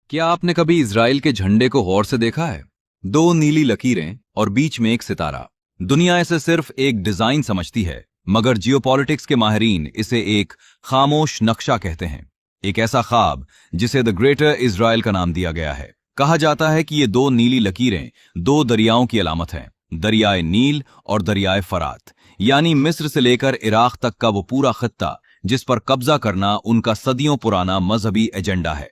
क्या आपने कभी इजराइल के झंडे को गौर से देखा है? दो नीली लकीरें और बीच में एक सितारा। दुनिया इसे सिर्फ एक डिजाइन समझती है, मगर जियोपॉलिटिक्स के माहिरीन इसे एक खामोश नक्शा कहते हैं। एक ऐसा ख्वाब जिसे द ग्रेटर इजराइल का नाम दिया गया है। कहा जाता है कि ये दो नीली लकीरें दो दरियाओं की अलामत हैं, दरियाए नील और दरियाए फरात। यानी मिस्र से लेकर इराक तक का वो पूरा खित्ता जिस पर कब्जा करना उनका सदियों पुराना मजहबी एजेंडा है।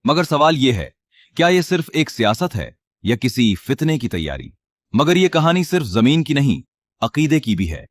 मगर सवाल यह है, क्या यह सिर्फ एक सियासत है या किसी फितने की तैयारी? मगर यह कहानी सिर्फ जमीन की नहीं, अकीदे की भी है।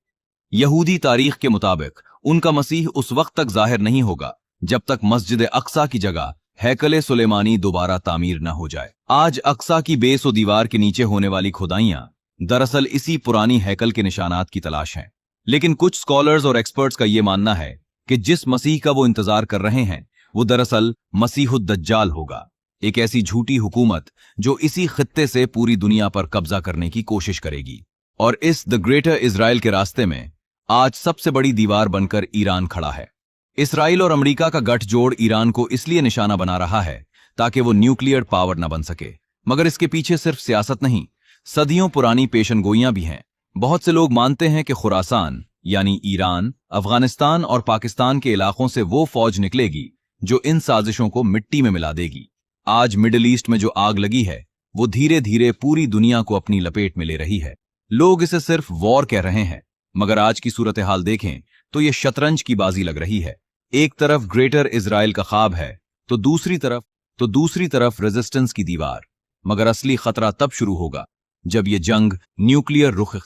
यहूदी तारीख के मुताबिक उनका मसीह उस वक्त तक जाहिर नहीं होगा जब तक मस्जिद अक्सा की जगह हैकले सुलेमानी दोबारा तामीर न हो जाए। आज अक्सा की बेस और दीवार के नीचे होने वाली खुदाइयां दरअसल इसी पुरानी हैकल के निशानात की तलाश हैं। लेकिन कुछ स्कॉलर्स और एक्सपर्ट्स का यह मानना है कि जिस मसीह का वो इंतजार कर रहे हैं वो दरअसल मसीहुद दज्जाल होगा, एक ऐसी झूठी हुकूमत जो इसी खित्ते से पूरी दुनिया पर कब्जा करने की कोशिश करेगी। और इस द ग्रेटर इजराइल के रास्ते में आज सबसे बड़ी दीवार बनकर ईरान खड़ा है। इसराइल और अमेरिका का गठजोड़ ईरान को इसलिए निशाना बना रहा है ताकि वो न्यूक्लियर पावर न बन सके। मगर इसके पीछे सिर्फ सियासत नहीं, सदियों पुरानी पेशनगोइयां भी हैं। बहुत से लोग मानते हैं कि खुरासान यानी ईरान, अफगानिस्तान और पाकिस्तान के इलाकों से वो फौज निकलेगी जो इन साजिशों को मिट्टी में मिला देगी। आज मिडिल ईस्ट में जो आग लगी है वो धीरे धीरे पूरी दुनिया को अपनी लपेट में ले रही है। लोग इसे सिर्फ वॉर कह रहे हैं, मगर आज की सूरत हाल देखें तो ये शतरंज की बाजी लग रही है। एक तरफ ग्रेटर इजराइल का ख्वाब है तो दूसरी तरफ रेजिस्टेंस की दीवार। मगर असली खतरा तब शुरू होगा जब ये जंग न्यूक्लियर रुख